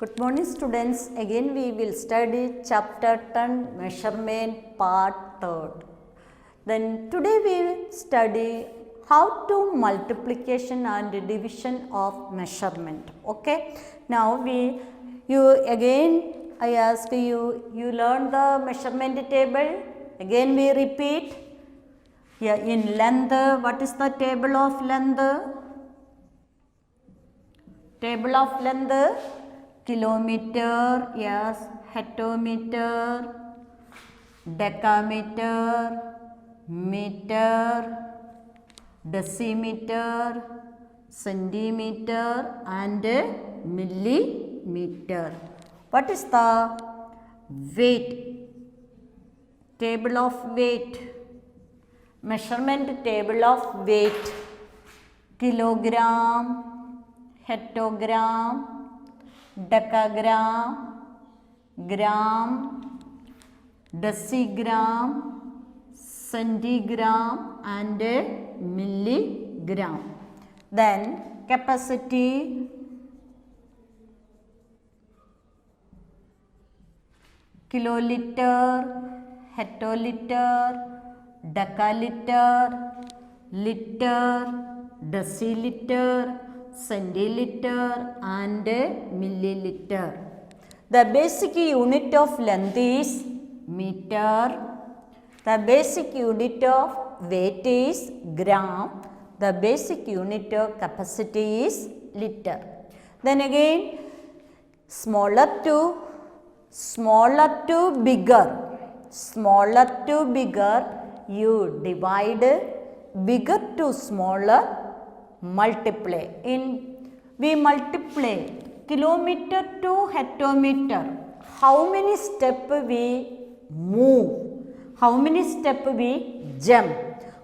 Good morning students. Again we will study chapter 10 measurement part 3rd. Then today we will study how to multiplication and division of measurement. Okay. Now I ask you learn the measurement table. Again we repeat. Yeah, in length, what is the table of length? Table of length, kilometer, yes, hectometer, decameter, meter, decimeter, centimeter and millimeter. What is the weight? Table of weight. Measurement table of weight. Kilogram, hectogram, decagram, gram, decigram, centigram and milligram. Then capacity, kiloliter, hectoliter, decaliter, liter, deciliter, centiliter and milliliter. The basic unit of length is meter. The basic unit of weight is gram. The basic unit of capacity is liter. Then again smaller to bigger. Smaller to bigger, you divide bigger to smaller, multiply. We multiply kilometer to hectometer. How many steps we move? How many steps we jump?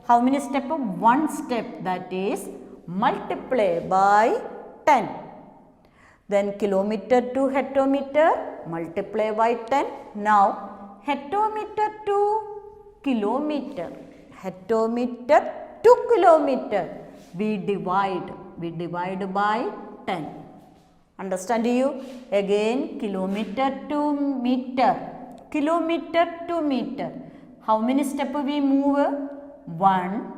How many steps? One step, that is multiply by 10. Then kilometer to hectometer, multiply by 10. Now hectometer to kilometer. Hectometer to kilometer. We divide by 10. Understand you? Again kilometer to meter. Kilometer to meter. How many steps we move? 1,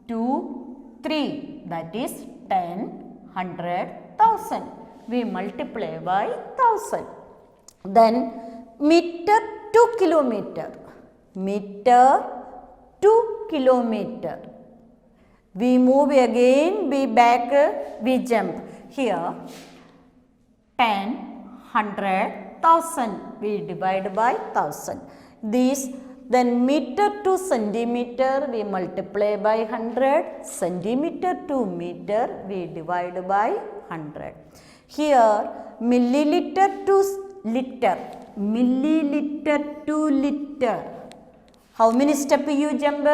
2, 3. That is 10, 100, 1000. We multiply by 1000. Then meter to kilometer. Meter to kilometer. We move again, we back, we jump. Here 10, 100, 1000. We divide by 1000. These, then meter to centimeter, we multiply by 100. Centimeter to meter, we divide by 100. Here milliliter to liter. Milliliter to liter. How many steps you jump?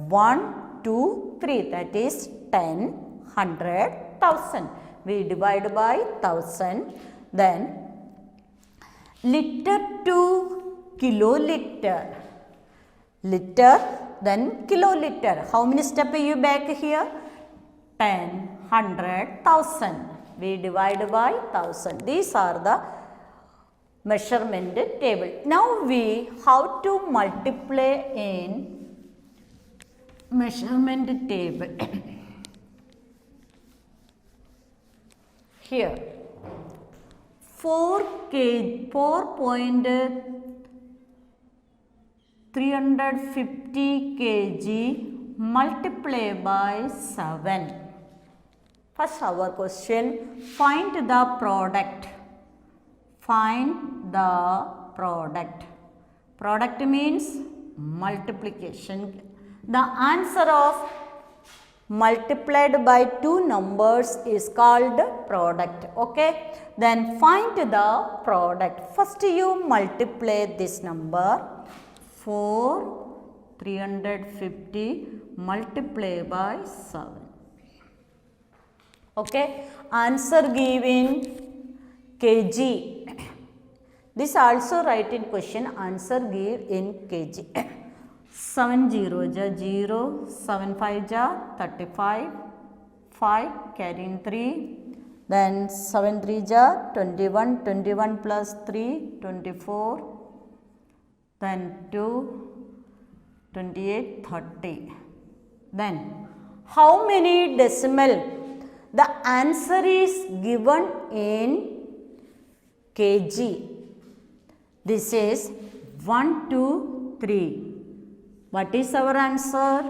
1, 2, 3. That is 10, 100, 1000. We divide by 1000. Then liter to kiloliter. Liter, then kiloliter. How many steps you back here? 10, 100, 1000. We divide by 1000. These are the measurement table. Now how to multiply in measurement table. Here 4.350 kg multiply by 7. First our question, find the product. Find the product. Product means multiplication. The answer of multiplied by two numbers is called product. Okay. Then find the product. First you multiply this number 4,350 multiply by 7. Okay. Answer given kg. This also write in question, answer give in kg. 7 0 ja 0, 7 5 ja 35, 5 carrying 3, then 7 3 ja 21, 21 plus 3 24, then 2 28 30. Then how many decimal? The answer is given in kg. This is 1 2 3. What is our answer?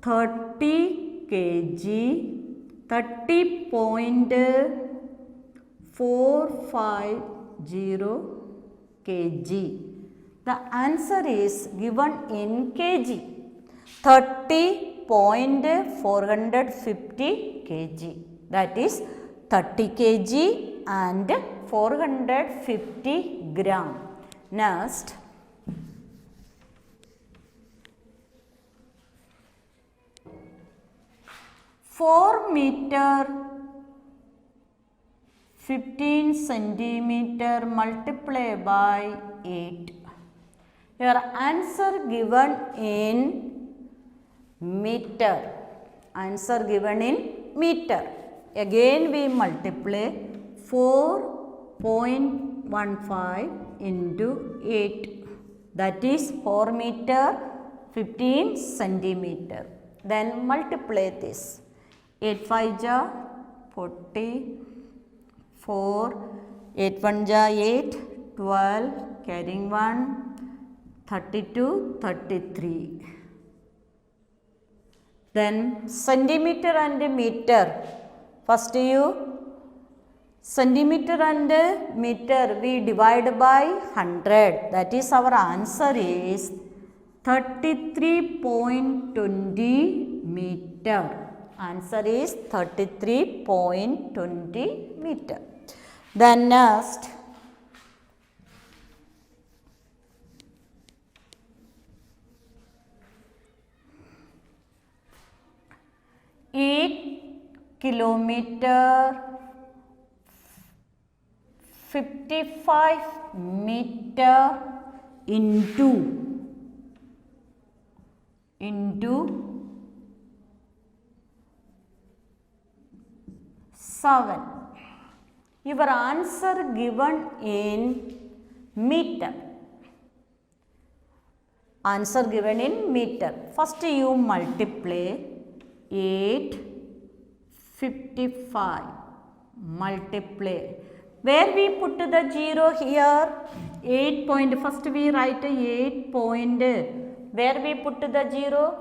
30 kg, 30.450 kg. The answer is given in kg. 30.450 kg. That is 30 kg and 450 gram. Next, four meter 15 centimeter multiplied by 8. Your answer given in meter. Answer given in meter. Again we multiply 4.15 into 8. That is 4 meter 15 centimeter. Then multiply this. 8 5 ja 40, 4, 8 1 ja 8, 12, carrying 1, 32, 33. Then centimeter and meter. First you centimeter and meter we divide by 100. That is our answer is 33.20 meter. Answer is 33.20 meter. Then next, 8 kilometer 55 meter into 7. Your answer given in meter. Answer given in meter. First you multiply 8 55 multiply. Where we put the 0 here? 8 point. First we write 8 point. Where we put the 0?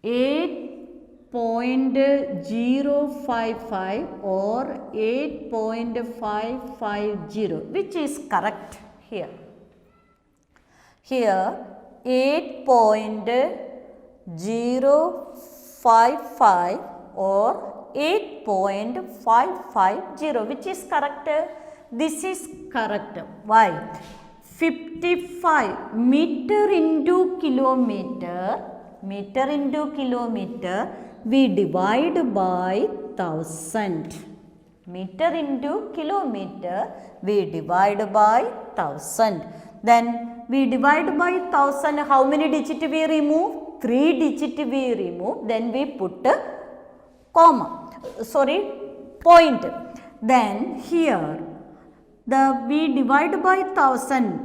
8.055 or 8.550. Which is correct here? Here 8.055 or 8.550. Which is correct? This is correct. Why? 55 meter into kilometer. Meter into kilometer we divide by 1000. Meter into kilometer we divide by 1000. Then we divide by 1000. How many digits we remove? 3 digits we remove. Then we put comma. Sorry, point. Then here we divide by 1000.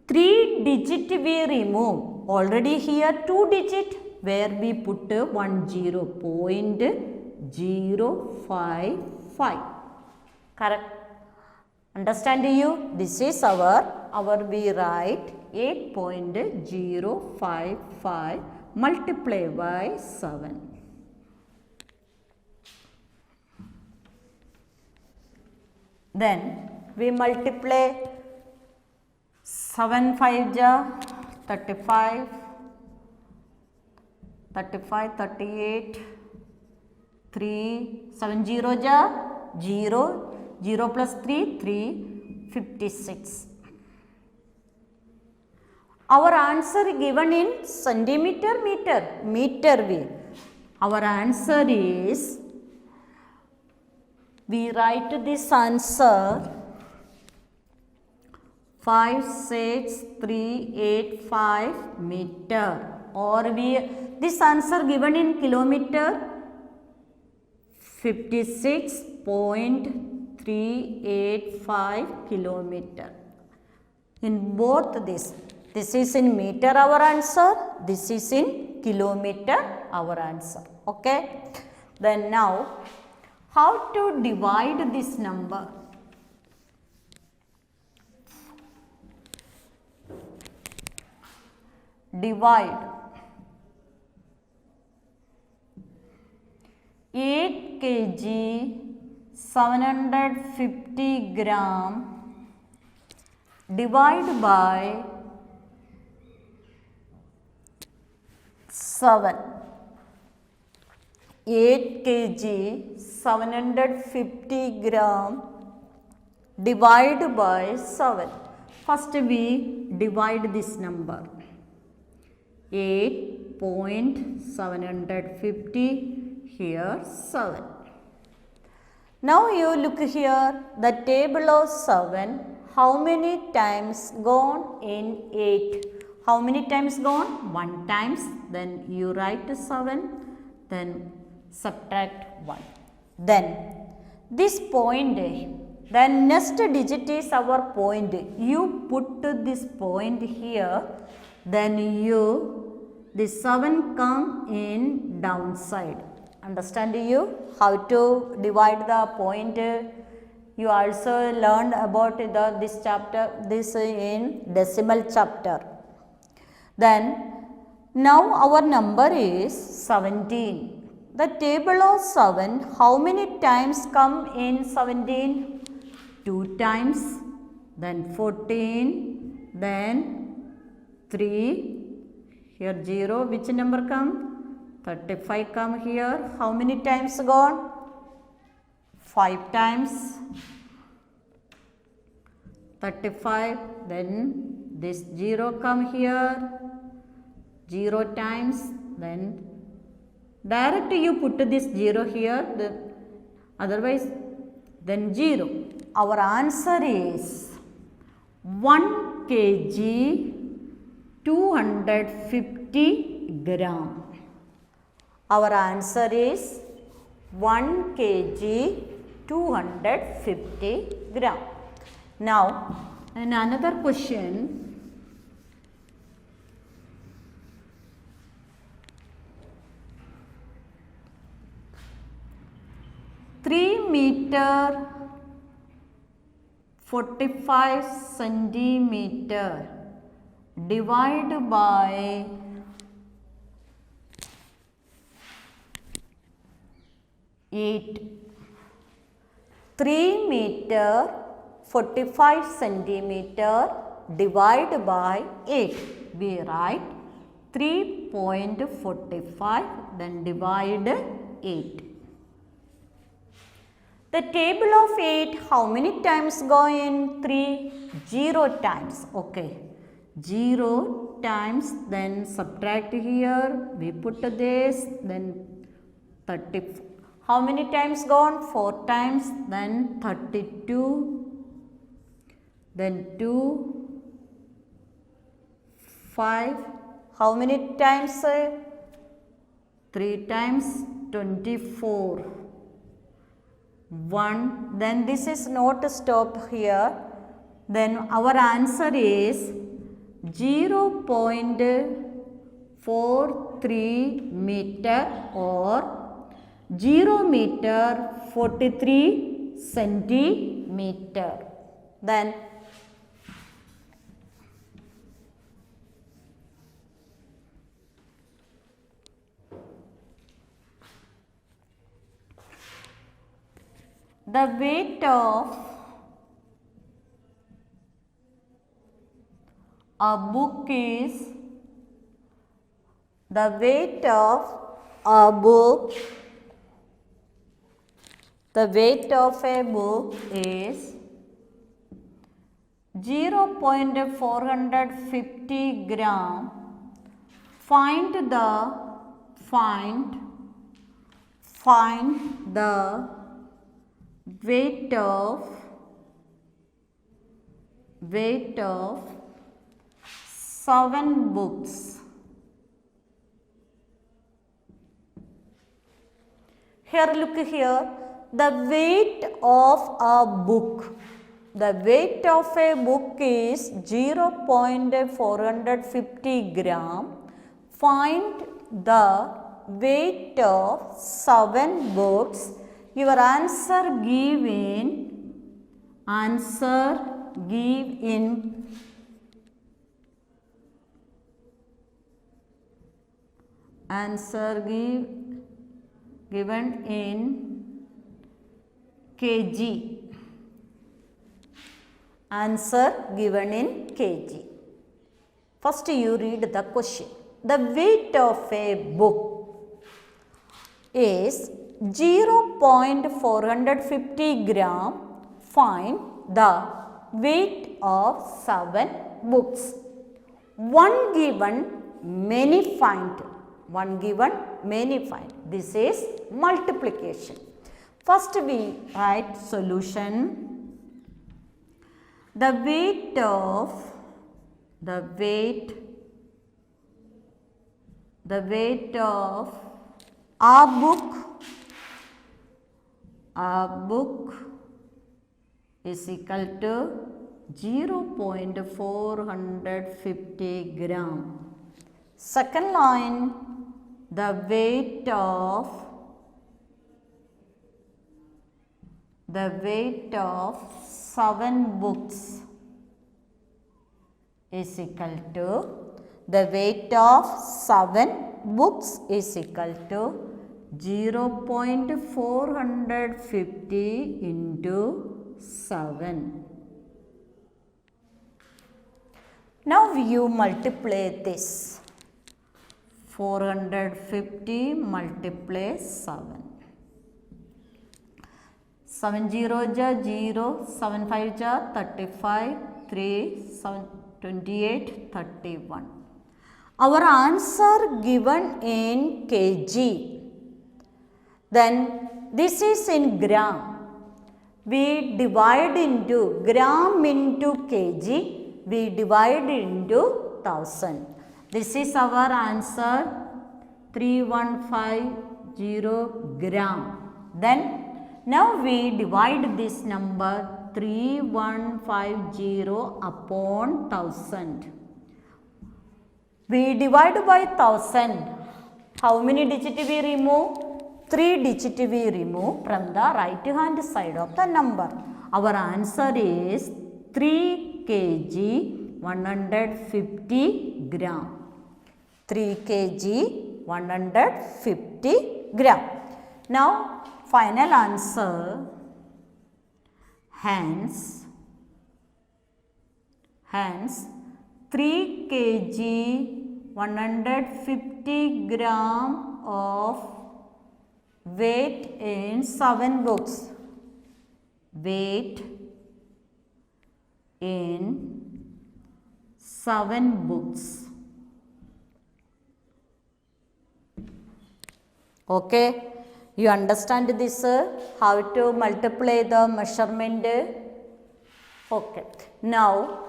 3 digits we remove. Already here 2 digits. Where we put 10.055. Correct? Understand you? This is our we write 8.055 multiply by 7. Then we multiply 7 5 ja 35, 35, 38, 3, 7 0 ja 0, 0 plus 3, 3, 56. Our answer given in centimeter, meter, meter way. Our answer is, we write this answer 56385 meter, or this answer given in kilometer 56.385 kilometer. In both this is in meter our answer, this is in kilometer our answer. Okay. Then now, how to divide this number? Divide 8 kg 750 gram divide by 7. 8 kg 750 gram divide by 7. First we divide this number. 8.750 here 7. Now you look here, the table of 7, how many times gone in 8? How many times gone? 1 times, then you write 7, then subtract 1. Then this point, then next digit is our point. You put this point here, then the 7 come in downside. Understand you how to divide the point? You also learned about this chapter, this in decimal chapter. Then now our number is 17. The table of 7, how many times come in 17? 2 times, then 14, then 3, here 0, which number come? 35 come here. How many times gone? 5 times. 35. Then this 0 come here. 0 times. Then direct you put this 0 here. Otherwise, then 0. Our answer is 1 kg 250 gram. Our answer is 1 kg 250 gram. Now, in another question, meter 45 centimeter divide by 8. 3 meter 45 centimeter divide by 8. We write 3.45, then divide 8. The table of 8, how many times go in 3? 0 times. Okay. 0 times, then subtract here. We put this, then 34. How many times gone? 4 times, then 32, then 2, 5. How many times? 3 times, 24. 1. Then this is not stop here. Then our answer is 0.43 meter or 0 meter 43 centimeter. Then the weight of a book is, the weight of a book, the weight of a book is 0.450 gram. Find the weight of 7 books. Here look here, the weight of a book. The weight of a book is 0.450 gram. Find the weight of 7 books. Your answer give in given in kg. Answer given in kg. First you read the question. The weight of a book is 0.450 gram. Find the weight of 7 books. One given, many find. One given, many find. This is multiplication. First we write solution. The weight of a book is equal to 0.450 gram. Second line, the weight of 7 books is equal to, the weight of 7 books is equal to 0.450 into 7. Now you multiply this. 450 multiply 7. 7 0 ja 0, 7 5 ja 35, 3, 7, 28, 31. Our answer given in kg. Then this is in gram. We divide into gram into kg. We divide into 1000. This is our answer 3150 gram. Then now we divide this number 3150 upon 1000. We divide by 1000. How many digits we remove? 3 digits we remove from the right hand side of the number. Our answer is 3 kg 150 gram. 3 kg 150 gram. Now final answer, hence 3 kg 150 gram of weight in 7 books. Weight in 7 books. Okay, you understand this, how to multiply the measurement? Okay, now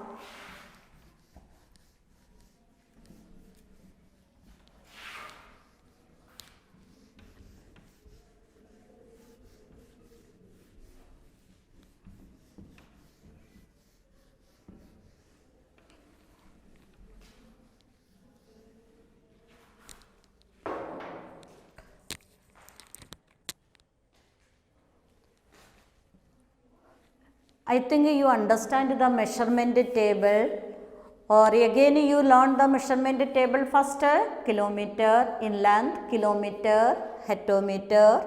I think you understand the measurement table, or again you learn the measurement table first. Kilometer in length, kilometer, hectometer,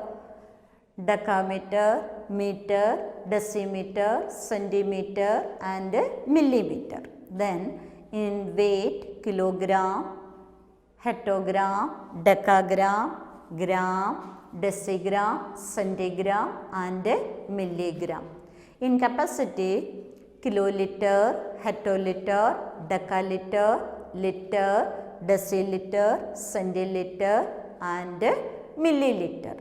decameter, meter, decimeter, centimeter and millimeter. Then in weight, kilogram, hectogram, decagram, gram, decigram, centigram and milligram. In capacity, kiloliter, hectoliter, decaliter, liter, deciliter, centiliter and milliliter.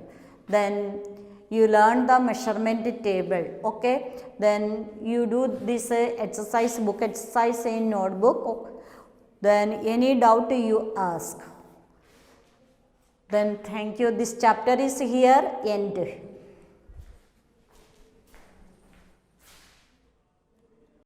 Then you learn the measurement table. Okay, then you do this exercise, book exercise in notebook. Then any doubt you ask. Then thank you. This chapter is here end.